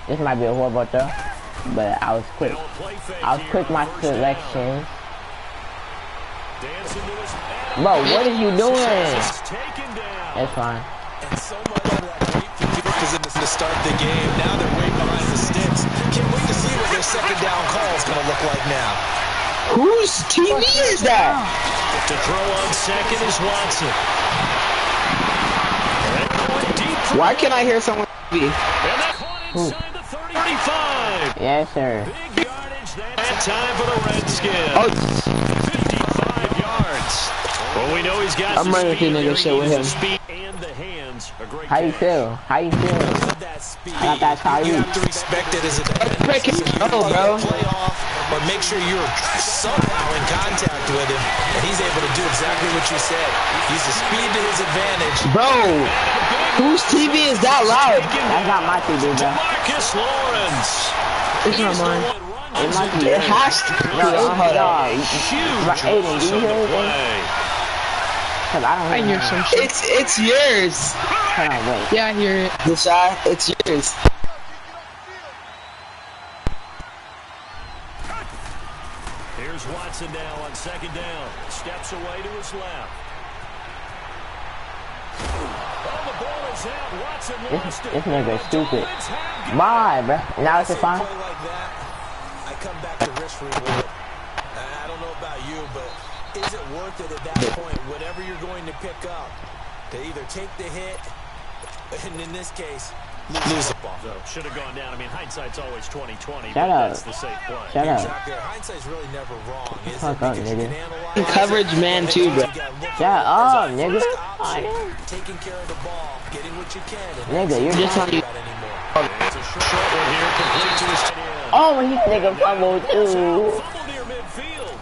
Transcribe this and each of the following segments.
This might be a horrible throw, but I was quick. I was quick my selections. Bro, what are you doing? It's fine. And so much of that great position to start the game. Now they're way behind the sticks. Can't wait to see what their second down call is going to look like now. Whose TV is that? To throw on second is Watson. Why can't I hear someone TV? Inside the 35. Yes, sir. Big yardage. That's time for the Redskins. Oh, 55 yards. Well, we know he's got I'm running through nigga shit with him. speed and the hands. A great How you feel? How you feel? That speed. I got that how You you. have to respect it as a bro. play off, or make sure you're somehow in contact with him, and he's able to do exactly what you said. Use the speed to his advantage. Bro, whose TV is that loud? That's not my TV, bro. Marcus Lawrence. It's not mine. It might be. It has to be. Bro, Hold on. Huge Aiden, do you hear anything? play. Cause I don't I hear some shit. It's yours. Hold on, wait. Yeah, I hear it. Deshaun, it's yours. Here's Watson now on second down. Steps away to his left. Oh, the ball is out. Watson lost it. This nigga is stupid. Bye, bro. Now it's fine. Play like that, I come back to risk reward. I don't know about you, but is it worth it at that point, whatever you're going to pick up, to either take the hit, and in this case, lose the ball? So, should have gone down. I mean, hindsight's always 20/20. Shut up. That's the safe play. Shut up. Exactly. Hindsight's really never wrong, is it? Fuck up, Because you nigga. can analyze Coverage it, man and too, bro. you gotta look Shut at it up, as a nigga. first option, taking care of the ball, getting what you can. And Nigga, you're Just just on you. not anymore. It's a short one here, complete to his tight end. Oh, he nigga fumbled too. Fumble near midfield.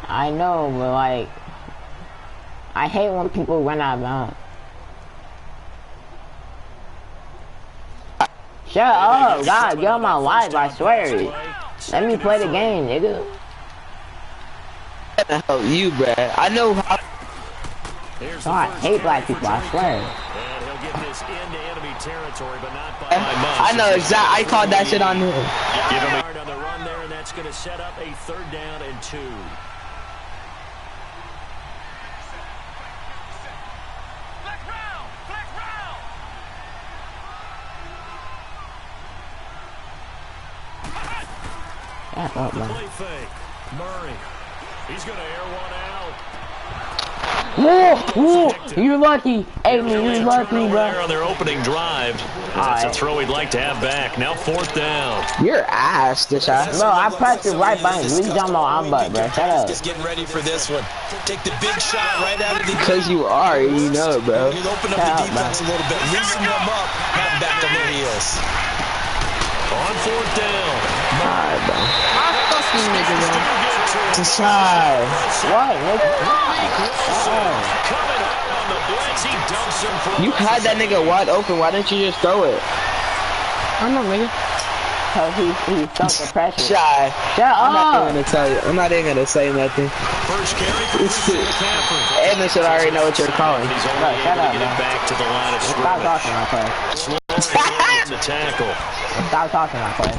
I know, but like, I hate when people run out of bounds. Shut up, God, get on my life, I swear. Let me play the game, nigga. What the hell, you, bruh? I know how. Here's Oh, I hate black people, I swear. And he'll get this into enemy territory, but not by much. I know exactly. I called that shit on him. Give him a yard on the run there, and that's going to set up a 3rd down and 2. Shut up, man. Play fake. Murray. He's going to air one out. Whoa, you're lucky. Aiden, you're lucky, bro. On their opening drive. That's a throw he'd like to have back. Now 4th down. Your ass, Deshaun. Bro, I pressed it right by him. Leave Jumbo on butt, bro. Shut up. Just getting ready for this one. Take the big shot right out of the... Because you are, you know it, bro. You open up the defense a little bit, loosen them up, not back on their heels. On 4th down. Alright, bro. My fucking nigga, bro. Deshaun. What, nigga? Coming out on the blitz. He dumps him for You had that nigga wide open. Why didn't you just throw it? I don't know, nigga. Cause he felt the pressure. Shy. Shut I'm not up. even gonna tell you. I'm not even gonna say nothing. first carry for McCaffrey. Edmund should already know what you're calling. He's only Bro, able shut to up, get it man. back to the line of Stop scrimmage. talking, my play. It's a tackle. Stop talking, my play.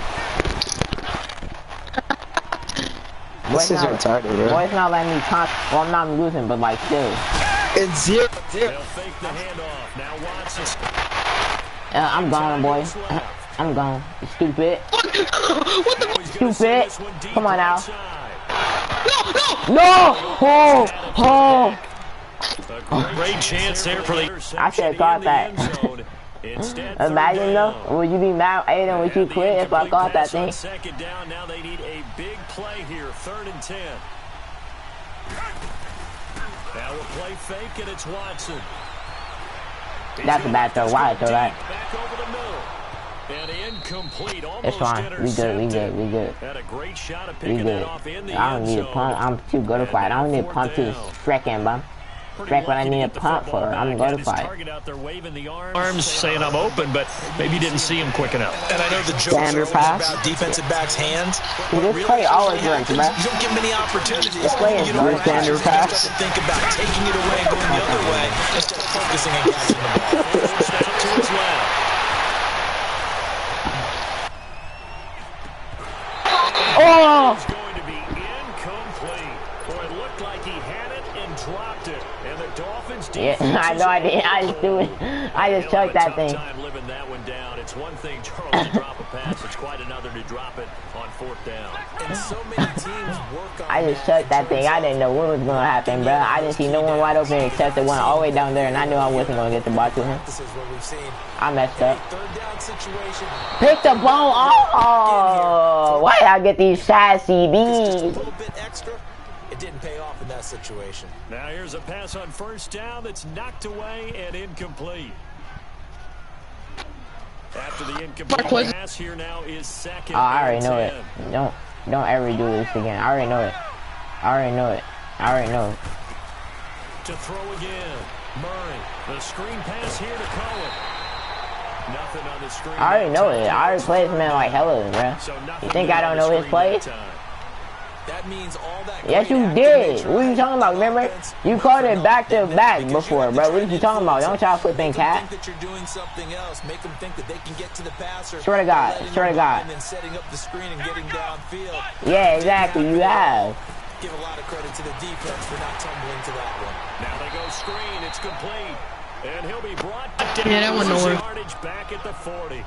This is retarded, bro. Boy, it's not letting me talk. Well, I'm not losing, but like still. It's 0-0. They'll fake the handoff. Now Watson. I'm gone, boy. I'm gone. You stupid. What the Stupid. Come on now. No! Oh! Oh! A great chance there for the. I should have caught that. Imagine though, would you be mad, Aiden, would you quit if I caught that thing? Second down, now they need a big play here, 3rd and 10. Now a play fake, and it's Watson. That's a bad throw. Why throw that? Back over the middle. And incomplete. It's fine. We good. We good. We good. Had a great shot at We picking good. that off in the I don't end need a zone. pump. I'm too good to fight. I don't need a pump to strike him, bro. Strike what I need a pump for. I'm going to fight. Arms saying I'm open, but maybe didn't see him quick enough. And I know the jokes Standard are pass. about defensive backs' hands. See, this play always works, bro. You don't get many opportunities. This play is You don't good. Standard start pass. to think about taking it away and going the other way instead of focusing on catching the ball. To his left. stupid. I just chucked that thing. Time living that one down. It's one thing, Charles, to drop a pass. It's quite another to drop it on fourth down. And so many teams work on I just chucked that thing. I didn't know what was gonna happen, bro. I didn't see no one wide open except the one all the way down there, and I knew I wasn't gonna get the ball to him. This is what we've seen. I messed up. Third down situation. Pick the ball. Oh, why did I get these side CDs? Just a little bit extra. It didn't pay off in that situation. Now here's a pass on first down that's knocked away and incomplete. After the incomplete pass, here now is second. Oh, I already know it. 10. Don't ever do this again. I already know it. I already know it. I already know it. To throw again. Murray. The screen pass here to Cohen. Nothing on the screen. I already know it. I already played this man like hella, bro. You think I don't know his plays? That means all that. Yes, you did. What are you talking about? Remember? You called it back to back before, bro. What are you talking about? Don't y'all flipping cat. Think that you're doing something else. Make them think that they can get to the passer. Swear to God. Swear to God. And then setting up the screen and getting downfield. Yeah, exactly. You have. Give a lot of credit to the defense for not tumbling to that one. Now they go screen. It's complete. And he'll be brought down. Yeah, that went nowhere. Yardage back at the 40.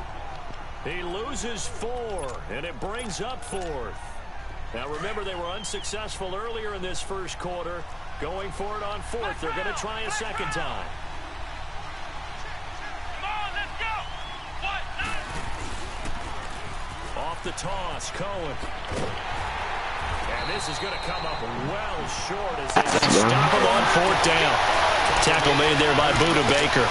He loses 4, and it brings up 4th. Now remember, they were unsuccessful earlier in this first quarter. Going for it on 4th. They're going to try a second time. Come on, let's go. Off the toss, Cohen. And this is going to come up well short as they stop him on 4th down. Tackle made there by Buda Baker.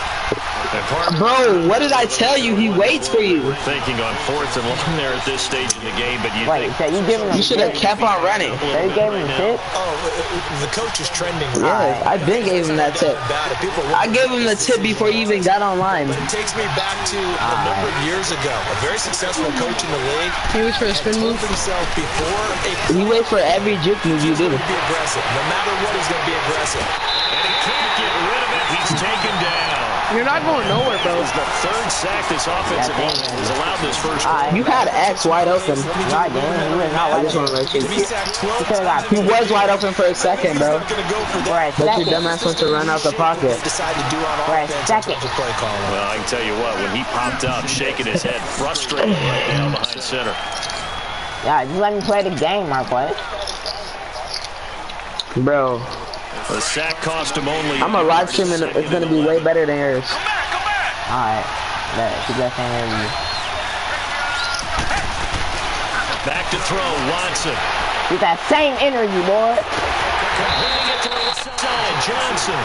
Bro, what did I tell you? He waits for you. Thinking on 4th and long there at this stage in the game, but Wait, so you giving him You should have six? kept on running. So you gave him six? Oh, the coach is trending. Yeah, I been gave him that tip. I gave him the tip before he even got online. But it takes me back to a number of years ago. A very successful coach in the league. He was for a spin move. Told himself before He waits for every juke move you do. be aggressive. No matter what, he's going to be aggressive. and he can't get rid of it. He's taken down. You're not going nowhere, bro. It's the 3rd sack this offensive line has allowed this first quarter. You had X wide open. No, I didn't. He was not I like just want to let you. To be sacked 12 He could've got He was wide open for a second, bro. going to go for for a that. But your second. dumbass wants to run out the pocket. Decide to do on For a offense in second. terms of play calling. Well, I can tell you what, when he popped up, shaking his head, frustrated right now behind center. Yeah, just let me play the game, my boy. Bro, The sack cost him only. I'm a live stream and it's going to be way better than yours. Alright. Keep that same energy. Back to throw, Watson. Keep that same energy, boy. Completing it to the side, Johnson.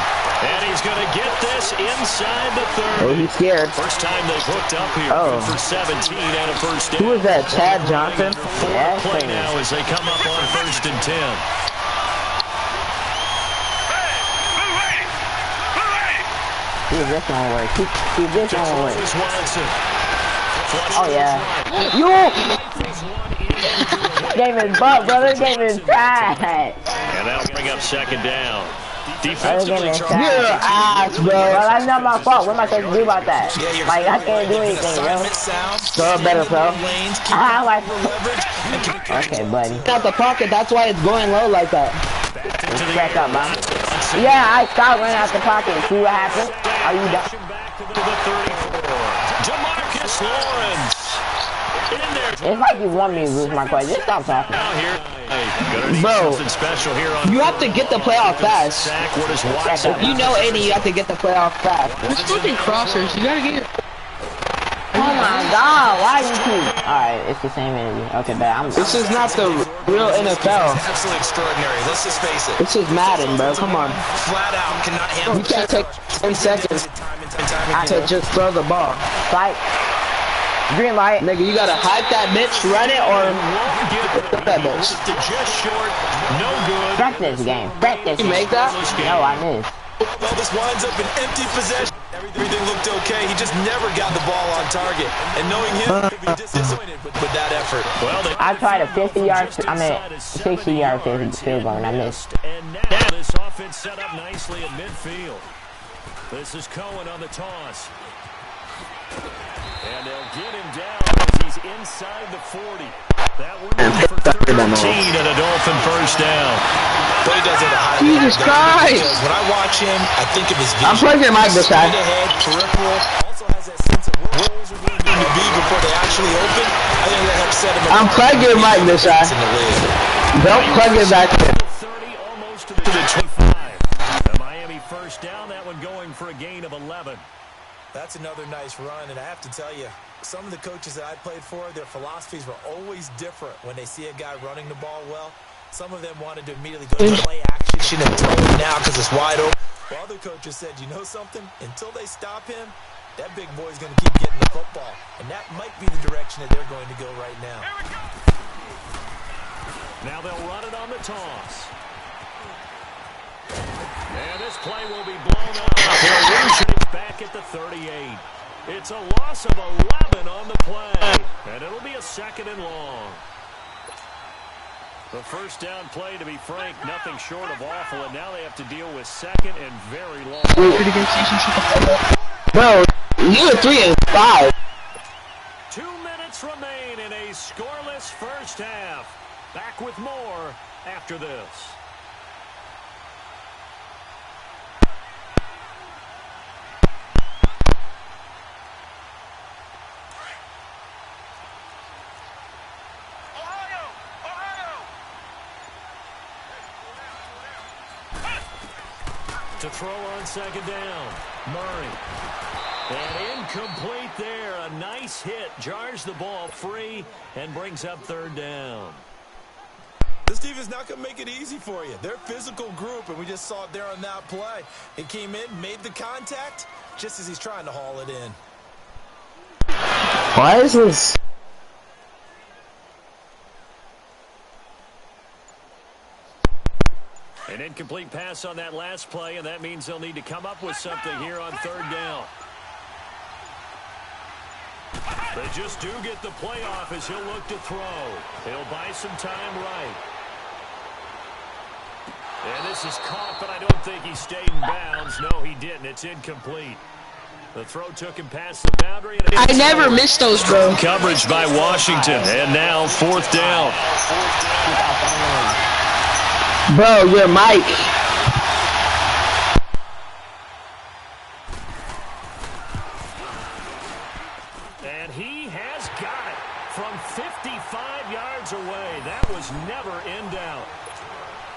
And he's going to get this inside the 30. Oh, he's scared. First time they've hooked up here. Oh. Good for 17 and a first down. Who is that, Chad Johnson? Yeah, Play sure. now as they come up on 1st and 10. See if this one works. See if this one works. Is Watson. Oh, yeah. You! Game is butt, brother. Game is trash. And that'll bring up second down. Game Defensively, is Charles. You're an ass, bro. Well, that's not my fault. What am I supposed to do about that? Like, I can't do anything, bro. Throw it better, bro. I like... Okay, buddy. Out the pocket, that's why it's going low like that. Let's back up, man. Yeah, I stopped running out the pocket. See what happened? Are you done? Back to the 34. Demarcus Lawrence. In there. It's like you want me to lose my question. Just stop talking. Now here. Hey, Bro, something special here on you have to get the playoff fast. sack. What is Watson? You know, Aiden, you have to get the playoff fast. It's fucking crossers. You gotta get your... Oh my god, why you keep... Alright, it's the same energy. Okay, but I'm... This is not the real NFL. Absolutely extraordinary. Let's just face it. This is Madden, bro. Come on. Flat out cannot handle. You can't take 10 seconds I to just throw the ball. Like... Green light. Nigga, you gotta hype that bitch, run it, or Get that bitch. just short. No good. Practice game. Practice. You make that? No, I missed. Well, this winds up an empty possession. Everything looked okay. He just never got the ball on target. And knowing him, he'll be disappointed with that effort. Well, they I tried a 50-yard... I mean, 60-yard field goal, and I missed. And now this offense set up nicely at midfield. This is Cohen on the toss. And they'll get him down as he He's inside the 40. That one for 13 and a Dolphin first down. But he does it at a high level. Jesus Christ! When I watch him, I think of his vision. I'm plugging your mic this time. Straight ahead, peripheral. Also has that sense of where holes are going to be before they actually open. I think that helps set him up. I'm plugging your mic this time. Don't plug it back in. 30, almost to the 25. The Miami first down, that one going for a gain of 11. That's another nice run, and I have to tell you, some of the coaches that I played for, their philosophies were always different when they see a guy running the ball well. Some of them wanted to immediately go to play action and throw it now because it's wide open. While other coaches said, you know something? Until they stop him, that big boy's going to keep getting the football. And that might be the direction that they're going to go right now. Now they'll run it on the toss. And this play will be blown up. They'll lose it back at the 38. It's a loss of 11 on the play. And it'll be a 2nd and long. The first down play, to be frank, nothing short of awful. And now they have to deal with 2nd and very long. Bro, you were 3 and 5. 2 minutes remain in a scoreless first half. Back with more after this. To throw on 2nd down, Murray. And incomplete there. A nice hit. Jars the ball free and brings up 3rd down. This defense not going to make it easy for you. They're a physical group, and we just saw it there on that play. It came in, made the contact, just as he's trying to haul it in. Why is this? An incomplete pass on that last play, and that means they'll need to come up with something here on 3rd down. They just do get the play off as he'll look to throw. He'll buy some time right. And this is caught, but I don't think he stayed in bounds. No, he didn't. It's incomplete. The throw took him past the boundary. And I never missed those, bro. Coverage by Washington. And now 4th down. Bro, your mic. And he has got it from 55 yards away. That was never in doubt.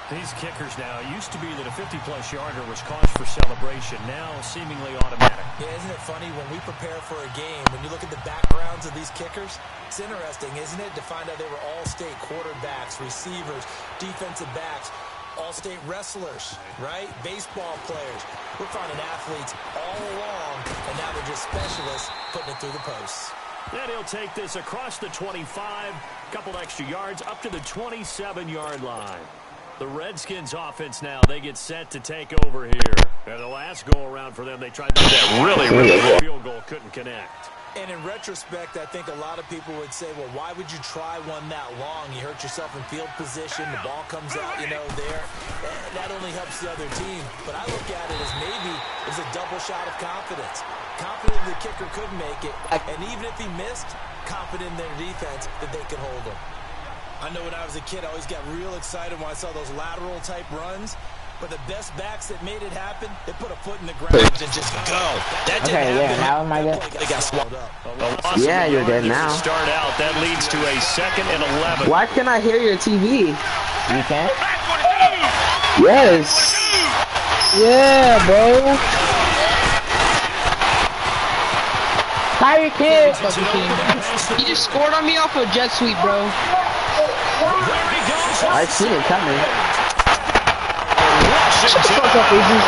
These kickers now, it used to be that a 50-plus yarder was cause for celebration. Now seemingly automatic. Yeah, isn't it funny when we prepare for a game, when you look at the backgrounds of these kickers, it's interesting, isn't it, to find out they were all-state quarterbacks, receivers, defensive backs, all-state wrestlers, right? Baseball players. We're finding athletes all along, and now they're just specialists putting it through the posts. Then he'll take this across the 25, a couple extra yards, up to the 27-yard line. The Redskins offense now, they get set to take over here. And the last go-around for them, they tried to do that really good field goal, couldn't connect. And in retrospect, I think a lot of people would say, well, why would you try one that long? You hurt yourself in field position. The ball comes out, there. That only helps the other team. But I look at it as maybe it's a double shot of confidence. Confident the kicker could make it. And even if he missed, confident in their defense that they could hold him. I know when I was a kid, I always got real excited when I saw those lateral-type runs. But the best backs that made it happen, they put a foot in the ground and just go. That didn't happen. How am I good? They got swallowed up. Yeah, you're good now. Start out. That leads to a 2nd and 11. Why can't I hear your TV? You can't? Yes. Yeah, bro. Tyreek Hill. He just scored on me off a jet sweep, bro. I see it coming. Shut the fuck up, Izzy.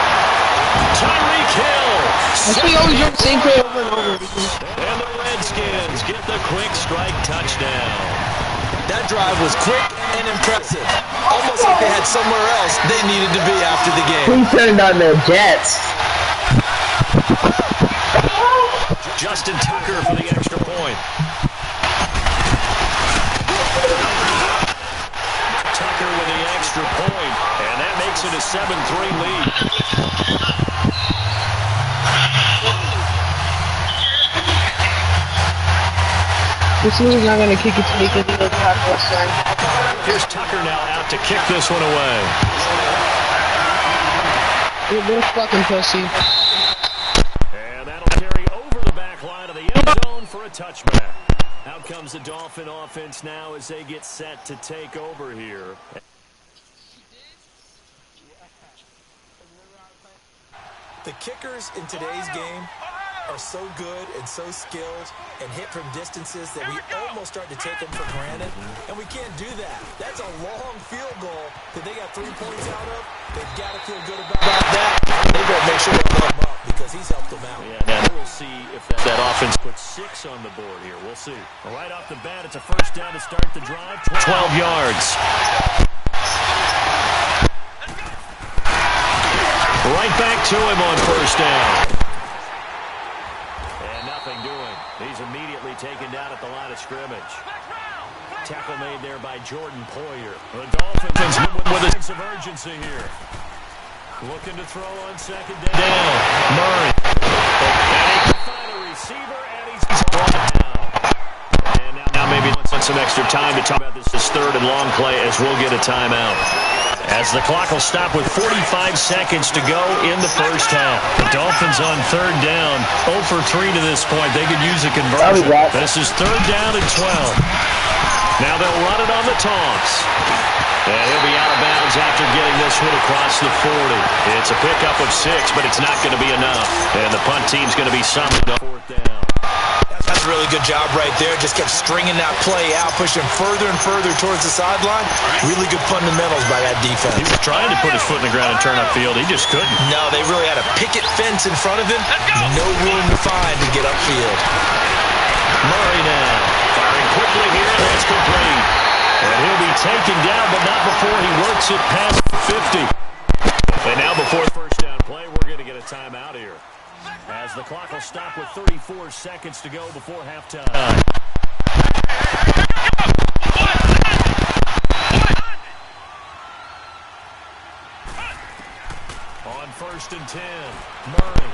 Tyreek Hill. That's why you always run the same play over and over. And the Redskins get the quick strike touchdown. That drive was quick and impressive. Almost like they had somewhere else they needed to be after the game. Who turned on the Jets? Justin Tucker for the extra point. Tucker with the extra point, and that makes it a 7-3 lead. This is not gonna kick it to me because he doesn't have this thing. Here's Tucker now out to kick this one away. What a fucking pussy. And that'll carry over the back line of the end zone for a touchback. Out comes the Dolphin offense now as they get set to take over here. The kickers in today's game are so good and so skilled and hit from distances that we almost start to take them for granted, and we can't do that. That's a long field goal that they got 3 points out of. They've got to feel good about that. They better make sure they let him up because he's helped them out. Yeah, now we'll see if that offense puts 6 on the board here. We'll see. Right off the bat, it's a first down to start the drive. 12 yards. Right back to him on first down. Nothing doing. He's immediately taken down at the line of scrimmage. Tackle made there by Jordan Poyer. The Dolphins with a sense of urgency here. Looking to throw on second down. Murray. And he can find a receiver, and he's brought down. And now maybe wants some extra time to talk about this third and long play as we'll get a timeout. As the clock will stop with 45 seconds to go in the first half. The Dolphins on third down, 0 for 3 to this point. They could use a conversion. This is third down and 12. Now they'll run it on the toss. And he'll be out of bounds after getting this one across the 40. It's a pickup of 6, but it's not going to be enough. And the punt team's going to be summoned on fourth down. That's a really good job right there. Just kept stringing that play out, pushing further and further towards the sideline. Really good fundamentals by that defense. He was trying to put his foot in the ground and turn upfield. He just couldn't. No, they really had a picket fence in front of him. No room to find to get upfield. Murray now. Firing quickly here. That's complete. And he'll be taken down, but not before he works it past 50. And now before the first down play, we're going to get a timeout here. As the clock will stop with 34 seconds to go before halftime. On first and 10, Murray.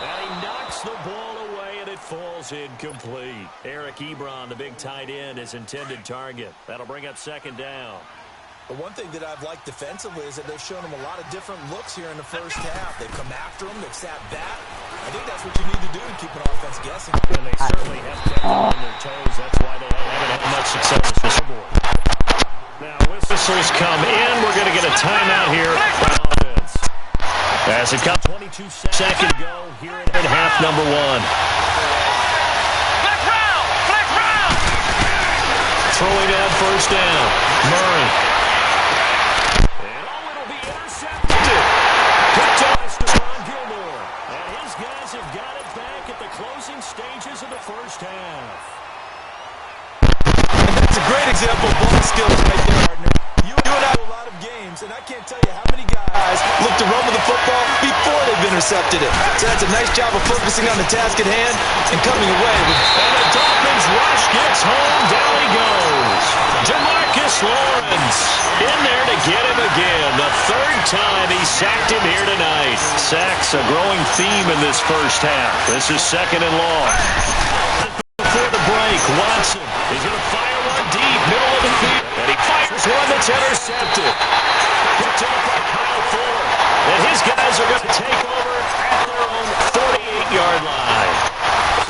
And he knocks the ball away, and it falls incomplete. Eric Ebron, the big tight end, his intended target. That'll bring up second down. The one thing that I've liked defensively is that they've shown him a lot of different looks here in the first half. They've come after him. They've sat back. I think that's what you need to do to keep an offense guessing. And they certainly have kept them on their toes. That's why they haven't had much success with the scoreboard. Now whistles come in. We're going to get a timeout here for offense. As it comes 22 seconds to go here at half number 1. Throwing down first down. Murray. Stages of the first half. And that's a great example of ball skills right there, partner. You and I have a lot of games, and I can't tell you how many guys look to run with the football before they've intercepted it. So that's a nice job of focusing on the task at hand and coming away with. And the Dolphins rush gets home. Down he goes. Demarcus Lawrence in there to get him again. The third time he sacked him here tonight. Sacks a growing theme in this first half. This is second and long. Before the break, Watson is going to fire one deep, middle of the field. And he fires one that's intercepted. Picked up by Kyle Ford. And his guys are going to take over at their own 48-yard line.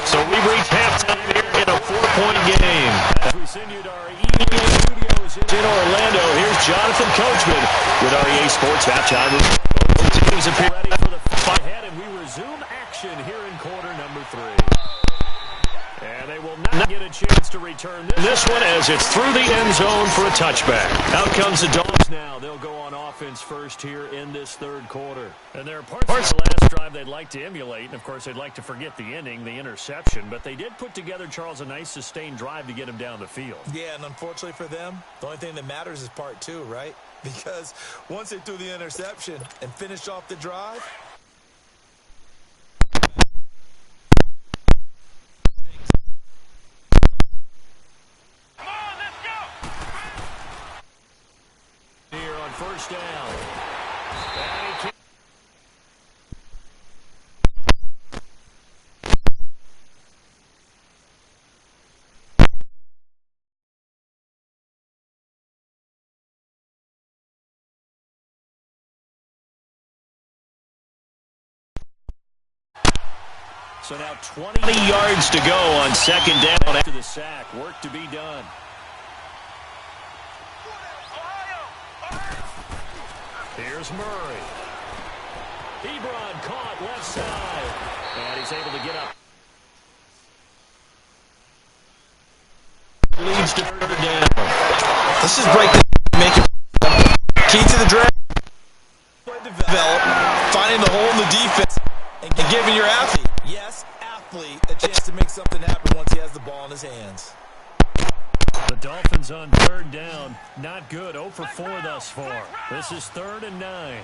So we've reached halftime here in a 4-point game. As we send you to our EA studios in Orlando, here's Jonathan Coachman with our EA Sports halftime. Both teams appear ready for the fight ahead, and we resume action here in quarter number 3. And they will not get a chance to return this one as it's through the end zone for a touchback. Out comes the Dolphins now. They'll go on offense first here in this third quarter. And there are parts of the last drive they'd like to emulate. And, of course, they'd like to forget the inning, the interception. But they did put together, Charles, a nice sustained drive to get him down the field. Yeah, and unfortunately for them, the only thing that matters is part 2, right? Because once they threw the interception and finished off the drive, here on first down. So now 20 yards to go on second down after the sack. Work to be done. Here's Murray. Ebron caught left side. And he's able to get up. Leads to third down. Let's just break this and make it. Key to the draft. Develop, finding the hole in the defense, and giving your athlete, yes, athlete, a chance to make something happen once he has the ball in his hands. The Dolphins on third down. Not good. 0 for 4 thus far. This is 3rd and 9.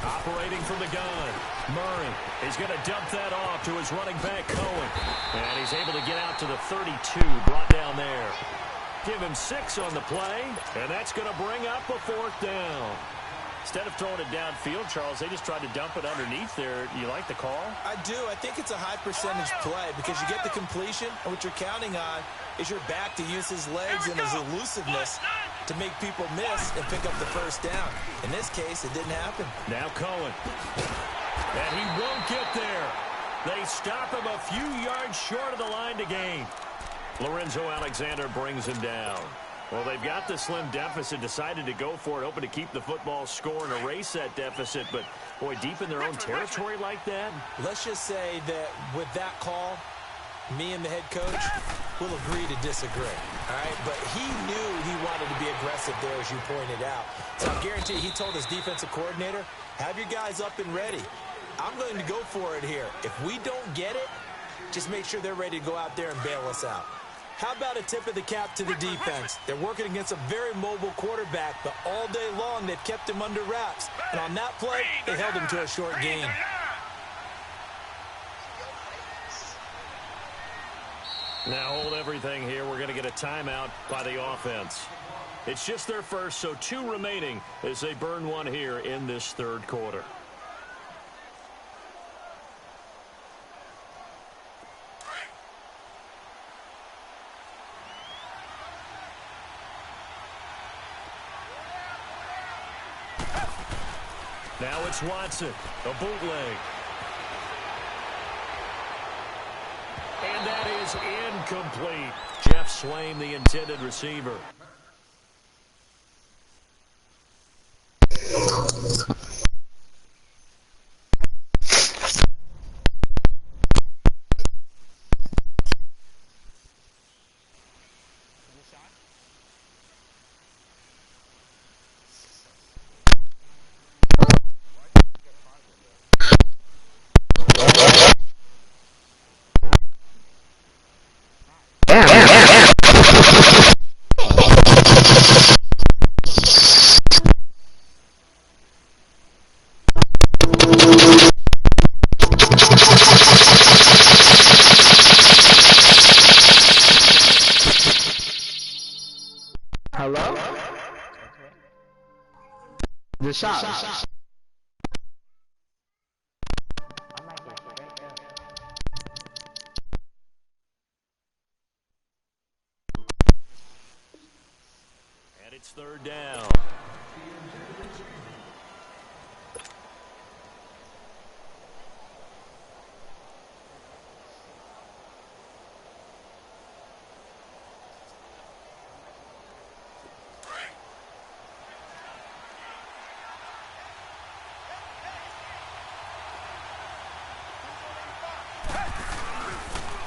Operating from the gun. Murray is going to dump that off to his running back, Cohen. And he's able to get out to the 32, brought down there. Give him 6 on the play, and that's going to bring up a 4th down. Instead of throwing it downfield, Charles, they just tried to dump it underneath there. You like the call? I do. I think it's a high percentage play because you get the completion, and what you're counting on is your back to use his legs and his elusiveness to make people miss and pick up the first down. In this case, it didn't happen. Now Cohen. And he won't get there. They stop him a few yards short of the line to gain. Lorenzo Alexander brings him down. Well, they've got the slim deficit, decided to go for it, hoping to keep the football score and erase that deficit. But, boy, deep in their own territory like that. Let's just say that with that call, me and the head coach will agree to disagree. All right? But he knew he wanted to be aggressive there, as you pointed out. So I guarantee he told his defensive coordinator, have your guys up and ready. I'm going to go for it here. If we don't get it, just make sure they're ready to go out there and bail us out. How about a tip of the cap to the defense? They're working against a very mobile quarterback, but all day long they've kept him under wraps. And on that play, they held him to a short gain. Now hold everything here. We're going to get a timeout by the offense. It's just their first, so 2 remaining as they burn one here in this 3rd quarter. Now it's Watson, a bootleg. And that is incomplete. Jeff Swain, the intended receiver. Hello? The shot. And it's 3rd down.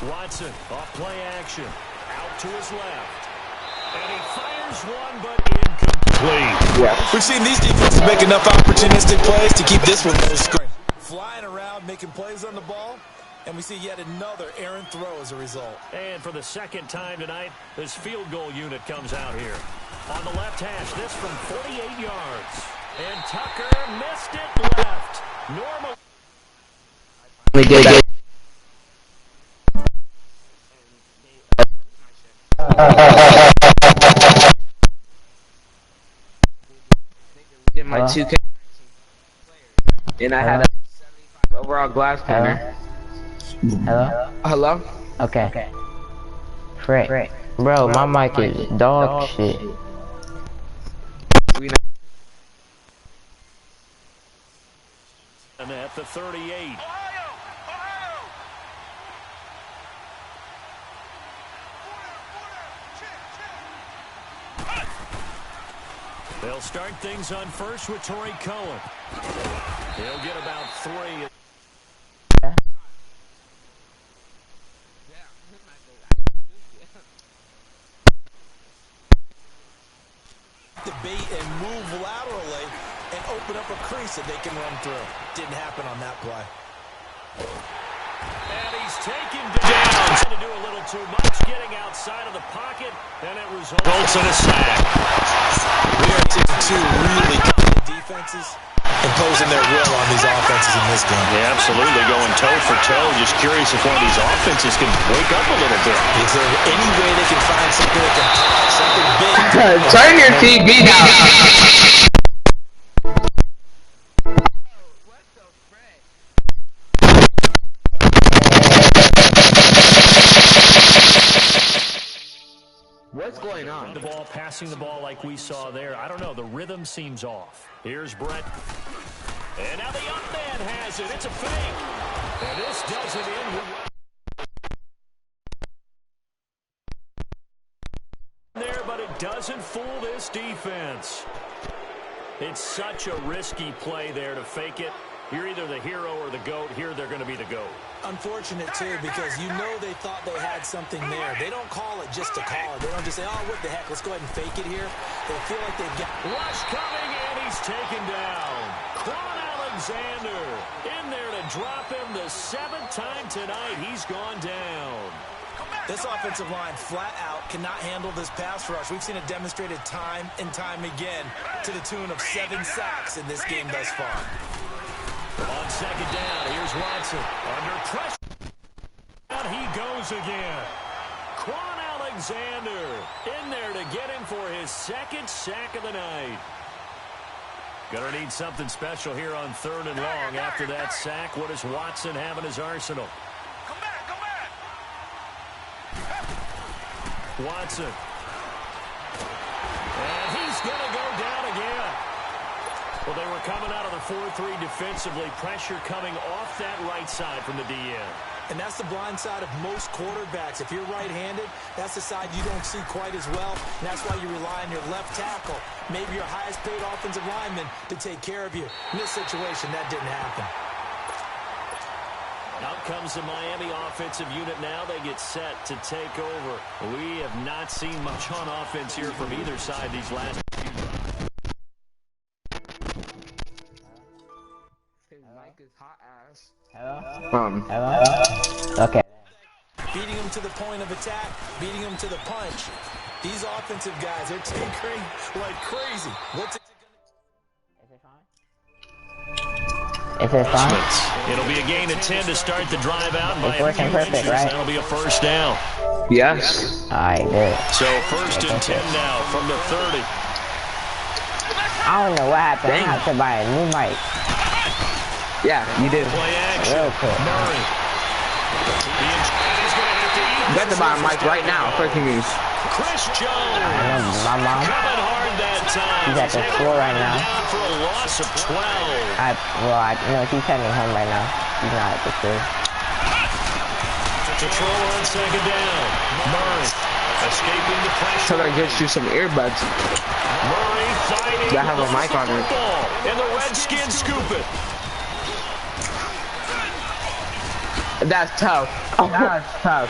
Watson off play action. Out to his left. And he fires one, but incomplete. Yeah. We've seen these defenses make enough opportunistic plays to keep this one low scoring. Flying around, making plays on the ball, and we see yet another errant throw as a result. And for the 2nd time tonight, this field goal unit comes out here. On the left hash, this from 48 yards. And Tucker missed it left. Normal. Did my 2K, and I had a 75 overall glass cleaner. Hello? Hello? Okay. Frick. Bro, my mic is dog shit. at the 38. They'll start things on first with Torrey Cohen. He'll get about 3. Debate and move laterally and open up a crease that they can run through. Didn't happen on that play. And he's taken down. Trying to do a little too much, getting outside of the pocket, and it results in a sack. We are taking 2 really good defenses imposing their will on these offenses in this game. Yeah, absolutely, going toe for toe. Just curious if one of these offenses can wake up a little bit. Is there any way they can find something that can pop something big? Turn your TV down. What's going on? The ball, passing the ball like we saw there. I don't know. The rhythm seems off. Here's Brett. And now the up man has it. It's a fake. And this does it in. There, but it doesn't fool this defense. It's such a risky play there to fake it. You're either the hero or the GOAT. Here they're going to be the GOAT. Unfortunate, too, because you know they thought they had something there. They don't call it just to call it. They don't just say, oh, what the heck, let's go ahead and fake it here. They feel like they've got... Rush coming, and he's taken down. Quan Alexander in there to drop him the 7th time tonight. He's gone down. This offensive line, flat out, cannot handle this pass rush. We've seen it demonstrated time and time again to the tune of 7 sacks in this game thus far. On second down, here's Watson. Under pressure. Down he goes again. Quan Alexander in there to get him for his 2nd sack of the night. Gonna need something special here on 3rd and long. After that sack, what does Watson have in his arsenal? Come back. Watson. And he's gonna go down again. Well, they were coming out of the 4-3 defensively. Pressure coming off that right side from the DN. And that's the blind side of most quarterbacks. If you're right-handed, that's the side you don't see quite as well. And that's why you rely on your left tackle, maybe your highest-paid offensive lineman, to take care of you. In this situation, that didn't happen. Out comes the Miami offensive unit now. They get set to take over. We have not seen much on offense here from either side these last few drives. Hello? Hello? Okay. Beating them to the point of attack, beating them to the punch. These offensive guys, they're tinkering like crazy. What's it Is it fine? It'll be a gain of 10 to start the drive out. It's working perfect, right? That'll be a 1st down. Yes. Alright, good. So 1st and 10 now from the 30. I don't know what happened. I have to buy a new mic. Yeah, you do. Play action. Real quick. Murray. You got to buy a mic right now. First news. Chris Jones. I know my mom. Coming hard that time. She's at the school right now. Down for a loss of 12. She's heading home right now. She's not at the school. Control on 2nd down. Murray escaping the pressure. So I get you some earbuds. Murray fighting. That have a mic on it. And the Redskins scoop it. That's tough. That's tough.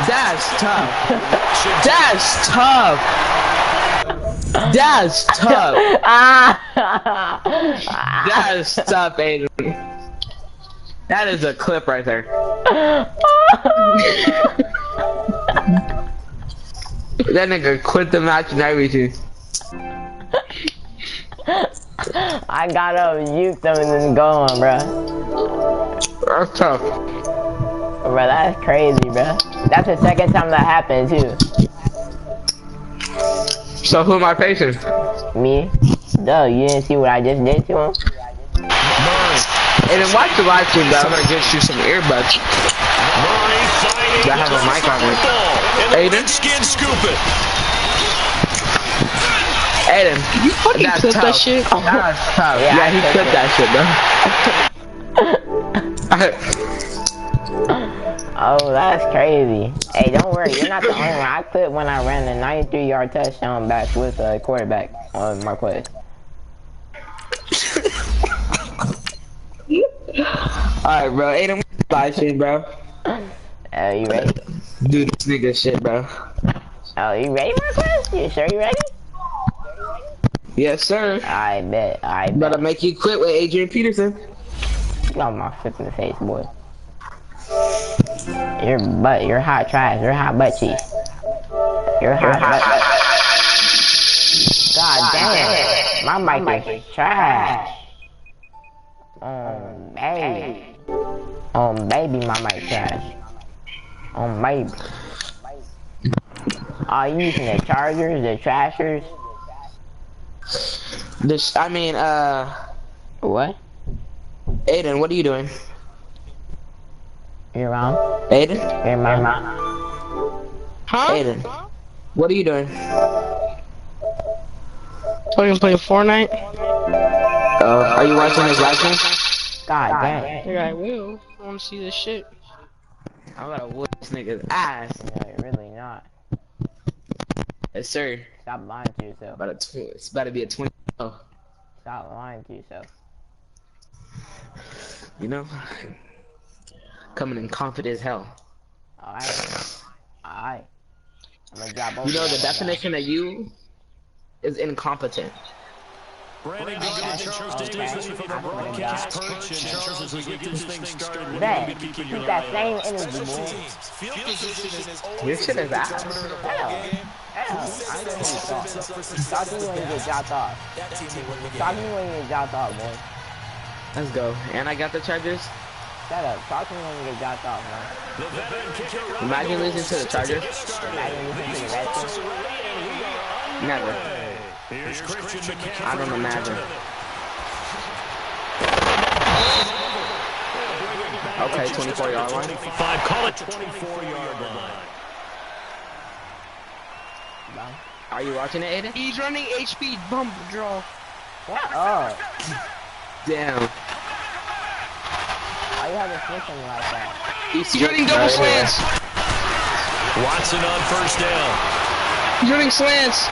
That's tough. That's tough. That's tough. That's tough, Aiden. That is a clip right there. That nigga quit the match and everything. I gotta mute them and then go on, bro. That's tough. Bro, that's crazy, bro. That's the 2nd time that happened, too. So who am I facing? Me? Duh, you didn't see what I just did to him? And then watch the live stream, bro. I'm gonna get you some earbuds. That have a mic on it. Aiden? Skin scoop it. Aiden, You fucking that's clip that tough. shit. That's tough. Yeah, Yeah, he I clipped that shit, bro. Oh, that's crazy. Hey, don't worry. You're not the only one. I clipped when I ran the 93-yard touchdown back with a quarterback on my quez. Alright, bro. Aiden, live shit, bro. You ready? Do this nigga shit, bro. Oh, you ready, Marquez? You sure you ready? Yes, sir. I bet. Better make you quit with Adrian Peterson. Get off my flipping face, boy. You're hot trash. You're hot butt cheese. You're hot butt. God damn. My mic is trash. Baby. Baby, my mic trash. Baby. Are you using the chargers, the trashers? What? Aiden, what are you doing? You're wrong. Aiden? You're wrong. Huh? Aiden, what are you doing? Fucking playing Fortnite? Are you watching his live stream? God damn. Yeah, I will. I wanna see this shit. I'm gonna whoop this nigga's ass. No, you're really not. Yes, sir. Stop lying to yourself. It's about to be a 20. Oh, Stop lying to yourself. you know? Coming in confident as hell. Alright. I'm gonna drop both. You know the definition of you is incompetent. Brandon Charles Davis from the broadcast perch, and Charles, as we get this thing started, Bet. Keep that same energy, boy. Field position is This shit is ass. Hell. I know who you talk. Talk to me when you get dropped off. Talk to me when you get dropped off, boy. Let's go. And I got the Chargers. Shut up. Talk to me when you get dropped off, man. Imagine losing to the Chargers. Imagine listening to the Redskins. Never. I don't imagine. Okay, 24-yard line. 25, call it 24-yard line. Are you watching it, Aiden? He's running HP bump draw. Shut up. Damn. Why you having switch on me like that? He's running double slants. Watson on first down. He's running slants.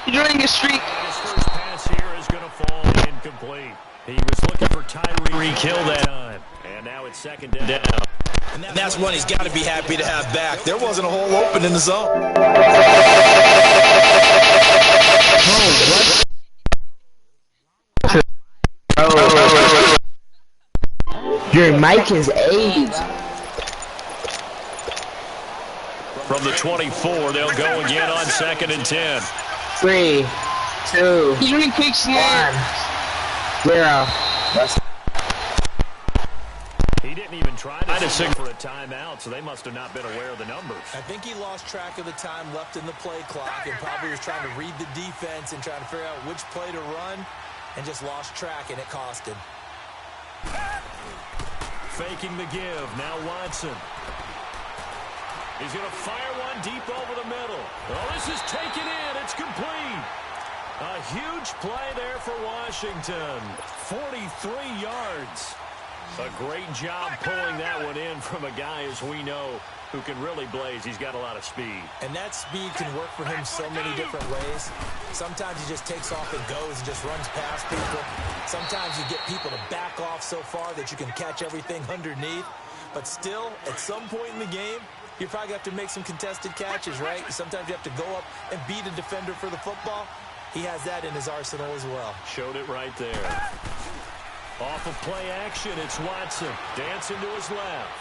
He's running a streak. His first pass here is going to fall incomplete. He was looking for Tyreek Hill that time. And now it's second down. And that's one he's got to be happy to have back. There wasn't a hole open in the zone. Your mic is AIDS. From the 24, they'll go again on second and 10. 3, 2, He's running quick slant. 0. He didn't even try to signal for a timeout, so they must have not been aware of the numbers. I think he lost track of the time left in the play clock and probably was trying to read the defense and trying to figure out which play to run and just lost track, and it cost him. Faking the give. Now Watson. He's going to fire one deep over the middle. Oh, this is taken in. It's complete. A huge play there for Washington. 43 yards. A great job pulling that one in from a guy, as we know, who can really blaze. He's got a lot of speed. And that speed can work for him so many different ways. Sometimes he just takes off and goes and just runs past people. Sometimes you get people to back off so far that you can catch everything underneath. But still, at some point in the game, you probably have to make some contested catches, right? Sometimes you have to go up and beat a defender for the football. He has that in his arsenal as well. Showed it right there. Off of play action, it's Watson. Dancing to his left.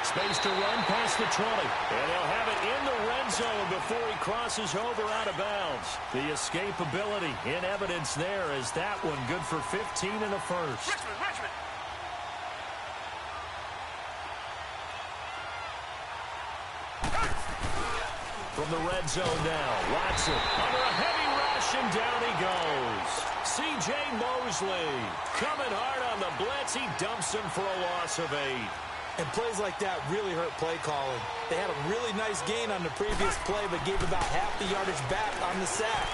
Space to run past the 20. And he'll have it in the red zone before he crosses over out of bounds. The escapability in evidence there as that one good for 15 in the first. Richmond. From the red zone now, Watson under a heavy rush, and down he goes. C.J. Mosley coming hard on the blitz. He dumps him for a loss of 8. And plays like that really hurt play calling. They had a really nice gain on the previous play, but gave about half the yardage back on the sack.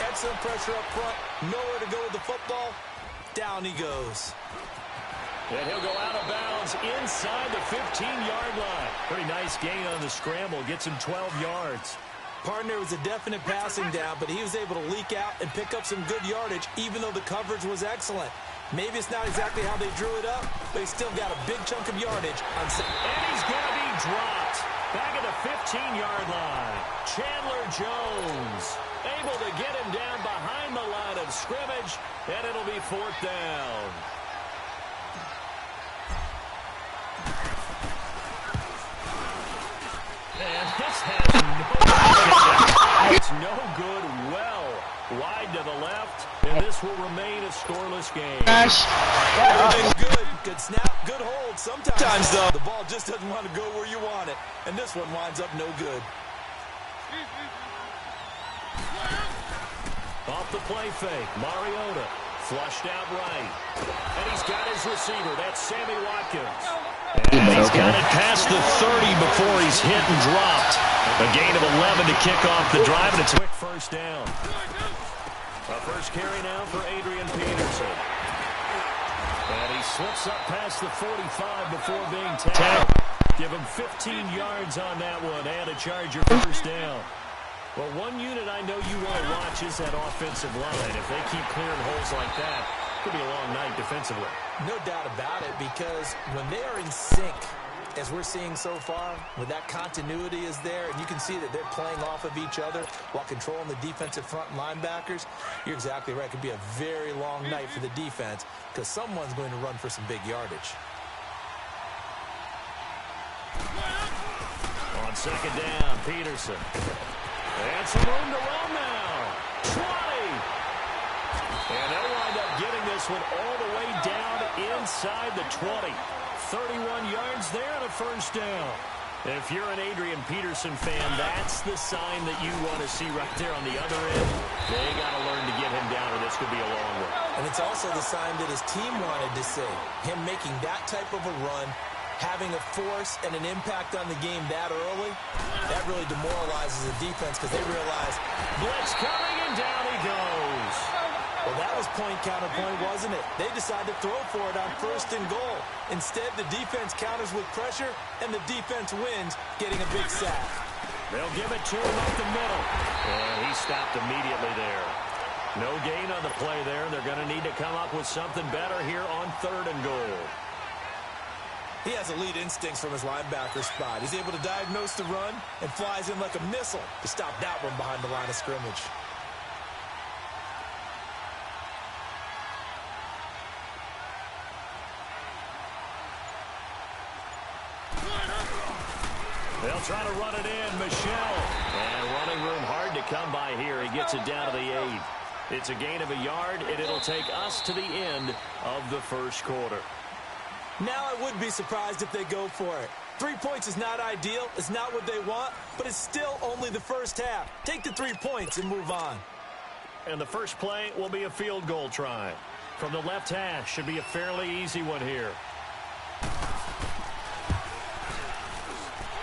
Excellent pressure up front. Nowhere to go with the football. Down he goes. And he'll go out of bounds inside the 15-yard line. Pretty nice gain on the scramble. Gets him 12 yards. Partner was a definite passing down, but he was able to leak out and pick up some good yardage, even though the coverage was excellent. Maybe it's not exactly how they drew it up, but he's still got a big chunk of yardage. And he's going to be dropped back at the 15-yard line. Chandler Jones able to get him down behind the line of scrimmage, and it'll be 4th down. And this has it's no good. Well, wide to the left, and this will remain a scoreless game. Everything's good. Good snap, good hold. Sometimes, though, the ball just doesn't want to go where you want it. And this one winds up no good. Off the play fake, Mariota flushed out right. And he's got his receiver. That's Sammy Watkins. And he's got it past the 30 before he's hit and dropped. A gain of 11 to kick off the drive, and it's a quick first down. A first carry now for Adrian Peterson. And he slips up past the 45 before being tackled. Give him 15 yards on that one and a Charger first down. Well, one unit I know you want to watch is that offensive line. If they keep clearing holes like that, it could be a long night defensively. No doubt about it, because when they are in sync, as we're seeing so far, when that continuity is there, and you can see that they're playing off of each other while controlling the defensive front linebackers, you're exactly right. It could be a very long night for the defense because someone's going to run for some big yardage. On second down, Peterson. And some room to run now. 20. And they'll wind up getting this one all the way down inside the 20. 31 yards there and a first down. If you're an Adrian Peterson fan, that's the sign that you want to see right there on the other end. They got to learn to get him down, or this could be a long one. And it's also the sign that his team wanted to see. Him making that type of a run, having a force and an impact on the game that early, that really demoralizes the defense because they realize blitz coming, and down he goes. Well, that was point counterpoint, wasn't it? They decided to throw for it on 1st and goal. Instead, the defense counters with pressure, and the defense wins, getting a big sack. They'll give it to him up the middle. And he stopped immediately there. No gain on the play there. They're going to need to come up with something better here on 3rd and goal. He has elite instincts from his linebacker spot. He's able to diagnose the run and flies in like a missile to stop that one behind the line of scrimmage. They'll try to run it in. Michelle. And running room hard to come by here. He gets it down to the 8. It's a gain of a yard, and it'll take us to the end of the first quarter. Now I would be surprised if they go for it. 3 points is not ideal. It's not what they want, but it's still only the first half. Take the 3 points and move on. And the first play will be a field goal try. From the left hash, should be a fairly easy one here.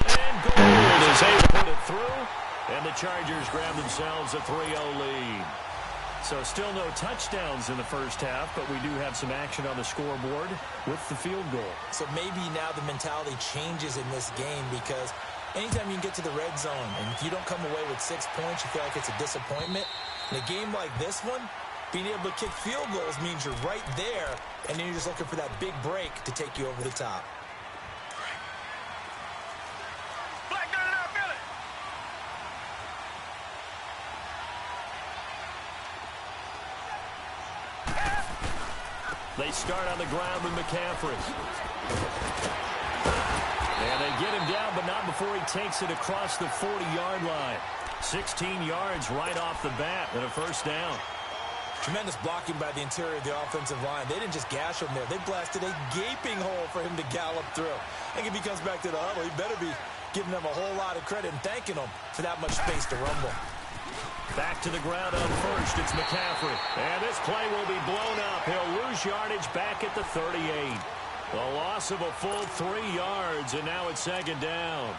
And Gould is able to put it through, and the Chargers grab themselves a 3-0 lead. So still no touchdowns in the first half, but we do have some action on the scoreboard with the field goal. So maybe now the mentality changes in this game because anytime you can get to the red zone, and if you don't come away with 6 points, you feel like it's a disappointment. In a game like this one, being able to kick field goals means you're right there, and then you're just looking for that big break to take you over the top. They start on the ground with McCaffrey. And they get him down, but not before he takes it across the 40-yard line. 16 yards right off the bat and a first down. Tremendous blocking by the interior of the offensive line. They didn't just gash him there. They blasted a gaping hole for him to gallop through. I think if he comes back to the huddle, he better be giving them a whole lot of credit and thanking them for that much space to rumble. Back to the ground on first. It's McCaffrey. And this play will be blown up. He'll lose yardage back at the 38. A loss of a full 3 yards, and now it's second down.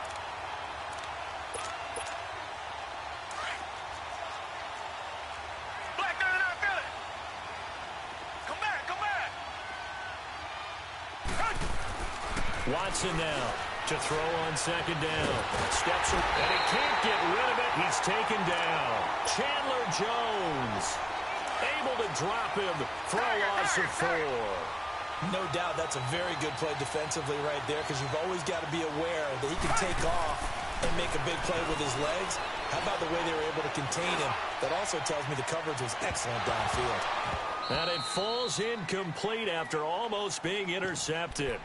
Watson now to throw on second down. Steps and he can't get rid of it. He's taken down. Chandler Jones able to drop him for a loss of 4. No doubt that's a very good play defensively right there, because you've always got to be aware that he can take off and make a big play with his legs. How about the way they were able to contain him? That also tells me the coverage was excellent downfield. And it falls incomplete after almost being intercepted.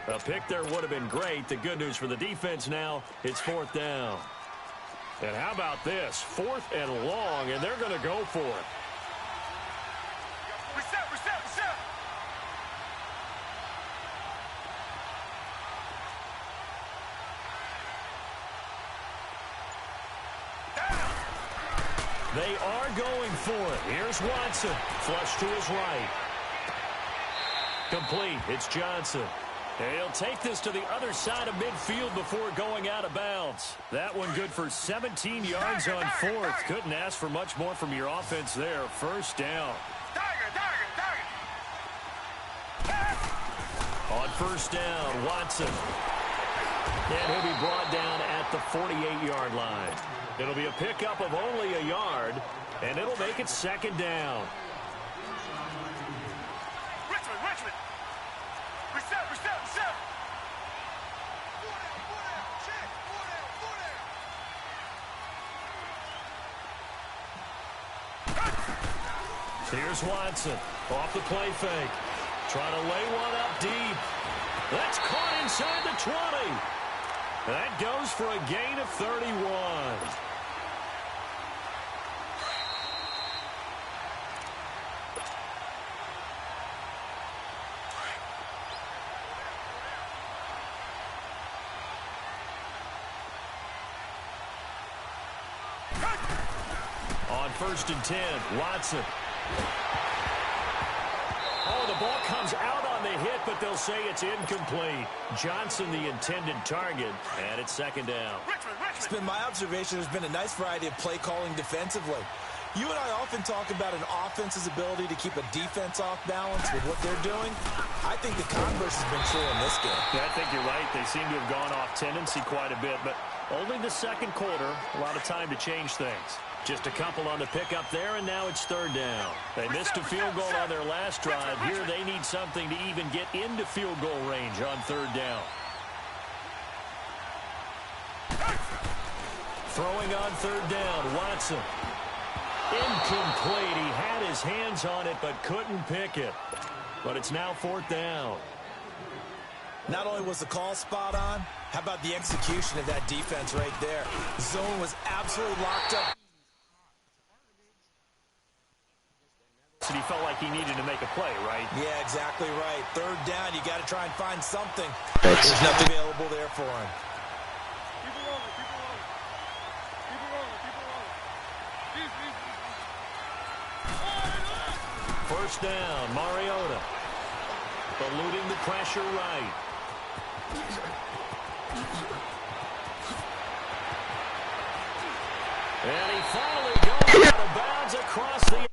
A pick there would have been great. The good news for the defense now, it's 4th down. And how about this? 4th and long, and they're going to go for it. Reset. They are going for it. Here's Watson. Flush to his right. Complete. It's Johnson. And he'll take this to the other side of midfield before going out of bounds. That one good for 17 yards on 4th. Couldn't ask for much more from your offense there. 1st down. On 1st down, Watson. And he'll be brought down at the 48-yard line. It'll be a pickup of only a yard, and it'll make it 2nd down. Richmond. Reset. Here's Watson off the play fake. Trying to lay one up deep. That's caught inside the 20. That goes for a gain of 31. On 1st and 10, Watson. Oh, the ball comes out on the hit, but they'll say it's incomplete. Johnson, the intended target, and it's 2nd down. It's been my observation there's been a nice variety of play calling defensively. You and I often talk about an offense's ability to keep a defense off balance with what they're doing. I think the converse has been true in this game. Yeah, I think you're right. They seem to have gone off tendency quite a bit, but only the 2nd quarter, a lot of time to change things. Just a couple on the pickup there, and now it's 3rd down. They missed a field goal on their last drive. Here they need something to even get into field goal range on 3rd down. Throwing on 3rd down, Watson. Incomplete. He had his hands on it, but couldn't pick it. But it's now 4th down. Not only was the call spot on, how about the execution of that defense right there? The zone was absolutely locked up. He felt like he needed to make a play, right? Yeah, exactly right. 3rd down, you got to try and find something. There's nothing available there for him. First down, Mariota. Eluding the pressure right. And he finally goes out of bounds across the...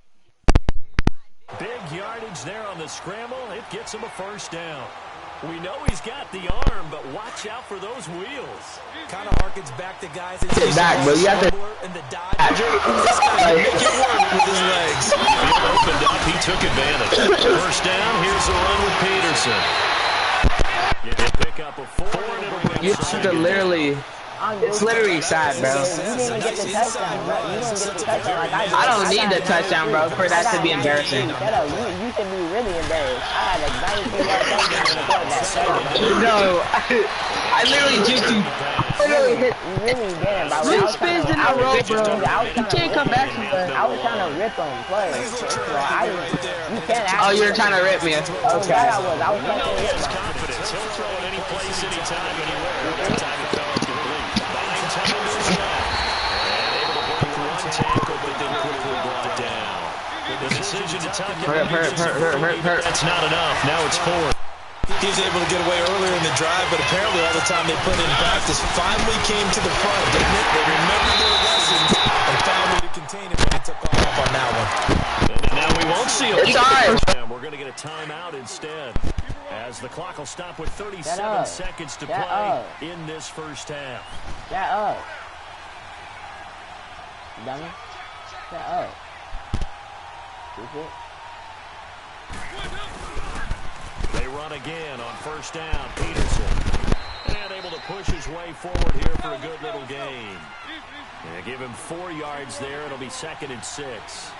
Big yardage there on the scramble. It gets him a 1st down. We know he's got the arm, but watch out for those wheels. Kind of harkens back to guys. Get back, bro. You have to... And the dodge. Make it work with his legs. He opened up. He took advantage. 1st down. Here's the run with Peterson. Get a pickup of 4, and it'll bring You have to literally... It's literally sad, bro. You didn't even get the touchdown, bro. You didn't get the touchdown like I did. I don't need the touchdown, bro, for that to be embarrassing. Shut up. You should be really embarrassed. I had a 93-yard touchdown in the quarterback. No, I literally just literally hit You really didn't, bro. 3 spins in a row, bro. You can't come back from that. I was trying to rip him play. You can't actually... Oh, you're trying to rip me. Okay. I was trying to rip him. confidence. He'll throw it any place, anytime, anywhere. That time it fell incomplete. Behind Tenders now. And able to break 1 tackle, but then quickly brought down. The decision to tuck him. Hurt. That's not enough. Now it's 4th. He was able to get away earlier in the drive, but apparently all the time they put in practice finally came to the front, didn't it? They remembered their lessons and found a way to contain it when they took off on that one. And now we won't see a It's time. We're going to get a timeout instead, as the clock will stop with 37 seconds to play in this first half. Shut up. Dummy. Shut up. Stupid. They run again on first down. Peterson. And able to push his way forward here for a good little gain. And give him 4 yards there. It'll be 2nd and 6.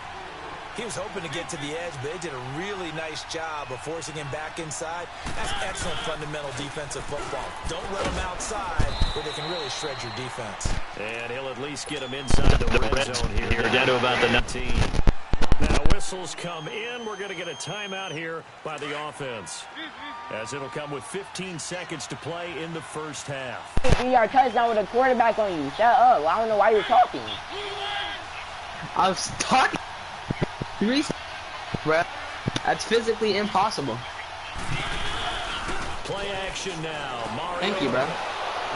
He was hoping to get to the edge, but they did a really nice job of forcing him back inside. That's excellent fundamental defensive football. Don't let him outside where they can really shred your defense. And he'll at least get him inside the red zone here. Down to about the 19. Now whistles come in. We're going to get a timeout here by the offense, as it'll come with 15 seconds to play in the first half. 3-yard touchdown with a quarterback on you. Shut up. I don't know why you're talking. I was talking. Bruh, that's physically impossible. Play action now. Mario. Thank you, bro.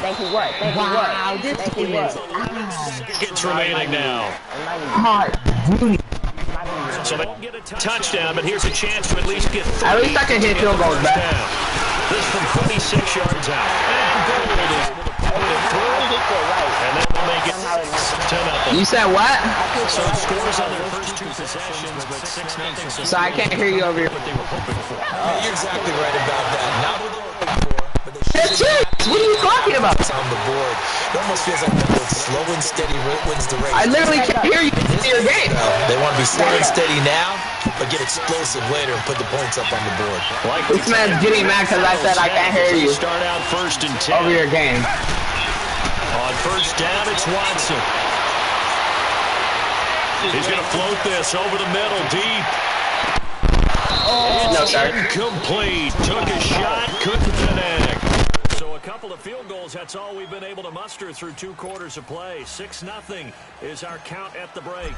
Thank you what? Thank you what? Wow, this Thank you is what? Seconds remaining now. hot. So they won't get a touchdown, but here's a chance to at least get 3. At least I can hit field goals back. This from 46 yards out. And goal is able to put it through. And then they'll make it 10-0. You said what? So it scores on their first 2 possessions, but 6-0. So I can't hear you over here. What they were hoping for. You're exactly right about that. Not what they're hoping for, but they should. That's it! What are you talking about? It's on the board. It almost feels like slow and steady wins the race. I literally can't hear you in your game. They want to be slow and steady now, but get explosive later and put the points up on the board. This man's getting mad because I said I can't hear you Start out 1st and 10. over your game. On first down, it's Watson. He's going to float this over the middle, deep. No, sir. Incomplete. Took a shot, couldn't connect. So a couple of field goals, that's all we've been able to muster through 2 quarters of play. 6-0 is our count at the break.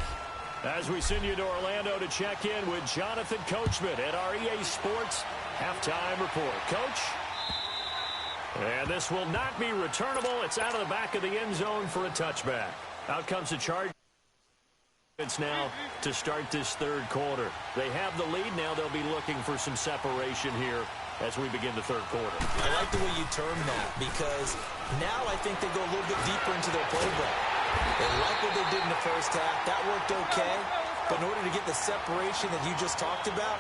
As we send you to Orlando to check in with Jonathan Coachman at our EA Sports Halftime Report. Coach? And this will not be returnable. It's out of the back of the end zone for a touchback. Out comes the charge. It's now to start this 3rd quarter. They have the lead now. They'll be looking for some separation here as we begin the 3rd quarter. I like the way you term that, because now I think they go a little bit deeper into their playbook. They like what they did in the first half. That worked okay. But in order to get the separation that you just talked about,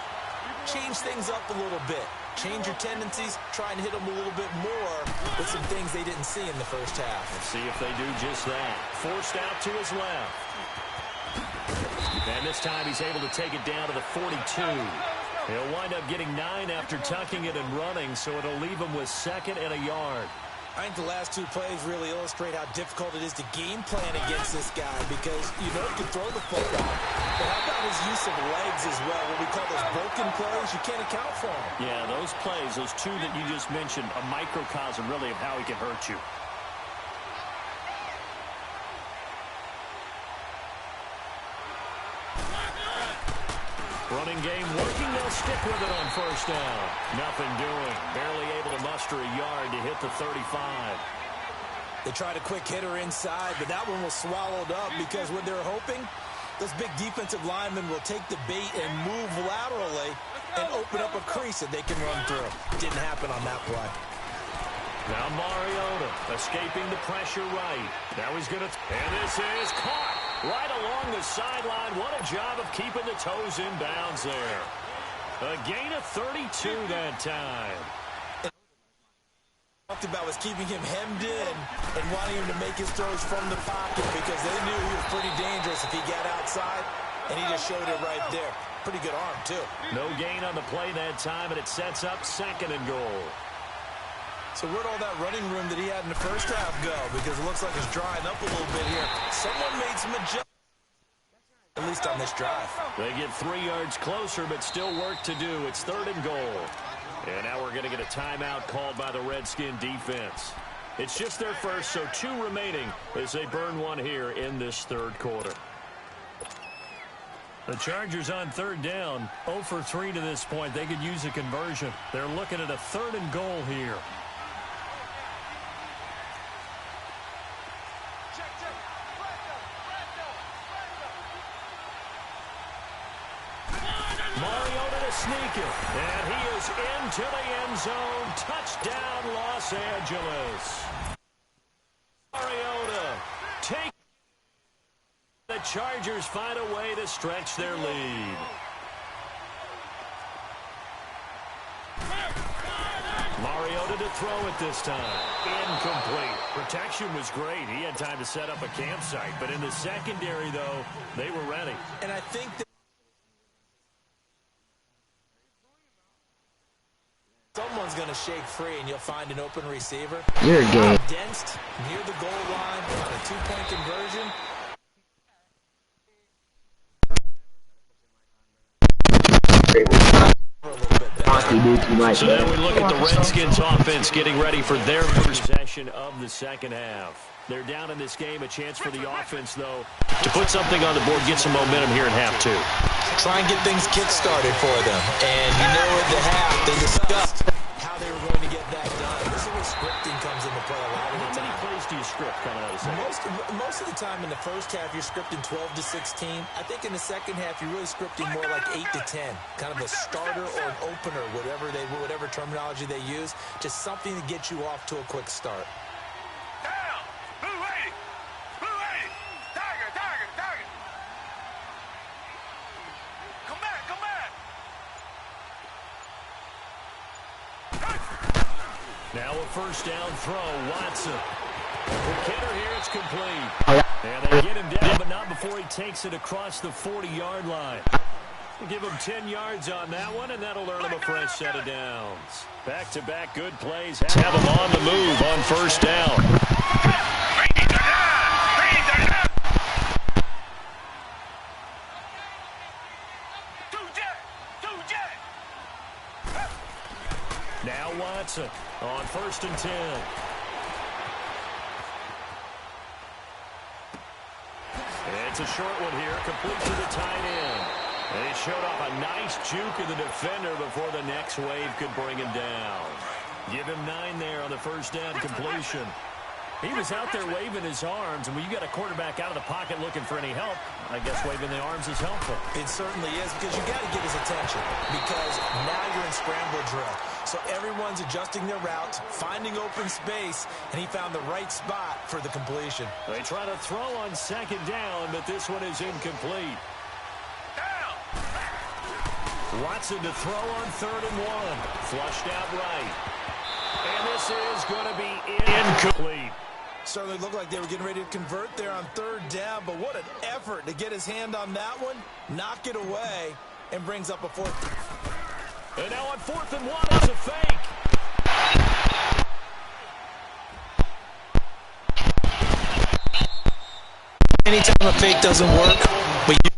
change things up a little bit. Change your tendencies, try and hit them a little bit more with some things they didn't see in the first half. Let's see if they do just that. Forced out to his left. And this time he's able to take it down to the 42. He'll wind up getting 9 after tucking it and running, so it'll leave him with 2nd and a yard. I think the last 2 plays really illustrate how difficult it is to game plan against this guy, because you know he can throw the football, but how about his use of legs as well? What we call those broken plays, you can't account for them. Yeah, those plays, those 2 that you just mentioned, a microcosm really of how he can hurt you. Running game working. They'll stick with it on first down. Nothing doing. Barely able to muster a yard to hit the 35. They tried a quick hitter inside, but that one was swallowed up because what they're hoping, those big defensive linemen will take the bait and move laterally and open up a crease that they can run through. Didn't happen on that play. Now Mariota escaping the pressure right. Now he's going to... And this is caught right along the sideline. What a job of keeping the toes in bounds there. A gain of 32 that time. Talked about was keeping him hemmed in and wanting him to make his throws from the pocket, because they knew he was pretty dangerous if he got outside, and he just showed it right there. Pretty good arm, too. No gain on the play that time, and it sets up 2nd and goal. So where'd all that running room that he had in the first half go? Because it looks like it's drying up a little bit here. Someone made some adjustments, at least on this drive. They get 3 yards closer, but still work to do. It's 3rd and goal. And now we're going to get a timeout called by the Redskin defense. It's just their first, so 2 remaining as they burn one here in this 3rd quarter. The Chargers on third down, 0 for 3 to this point. They could use a conversion. They're looking at a 3rd and goal here. Mariota to sneak it, and he is into the end zone. Touchdown, Los Angeles. Mariota take. The Chargers find a way to stretch their lead. Mariota to throw it this time. Incomplete. Protection was great. He had time to set up a campsite. But in the secondary, though, they were ready. And I think that someone's going to shake free, and you'll find an open receiver. You're gay. Condensed near the goal line on a 2-point conversion. So now we look at the Redskins offense getting ready for their possession of the second half. They're down in this game. A chance for the offense, though, to put something on the board, get some momentum here in half 2. Try and get things kick-started for them. And you know at the half, they discussed how they were going to get that done. This is where scripting comes into play a lot of the time. How many plays do you script coming out of the second? Most of the time in the first half, you're scripting 12 to 16. I think in the second half, you're really scripting more like 8 to 10. Kind of a starter or an opener, whatever terminology they use. Just something to get you off to a quick start. Now a first down throw, Watson. For Kenner here, it's complete. And they get him down, but not before he takes it across the 40-yard line. We'll give him 10 yards on that one, and that'll earn him a fresh set of downs. Back-to-back good plays. Have him on the move on first down. Now Watson on 1st and 10. It's a short one here, complete to the tight end. And he showed off a nice juke of the defender before the next wave could bring him down. Give him 9 there on the first down completion. He was out there waving his arms, and when you got a quarterback out of the pocket looking for any help, I guess waving the arms is helpful. It certainly is, because you got to get his attention, because now you're in scramble drill. So everyone's adjusting their routes, finding open space, and he found the right spot for the completion. They try to throw on second down, but this one is incomplete. Watson to throw on 3rd and 1. Flushed out right. And this is going to be incomplete. Certainly looked like they were getting ready to convert there on 3rd down, but what an effort to get his hand on that one, knock it away, and brings up a 4th. And now on 4th and 1, it's a fake. Anytime a fake doesn't work, but you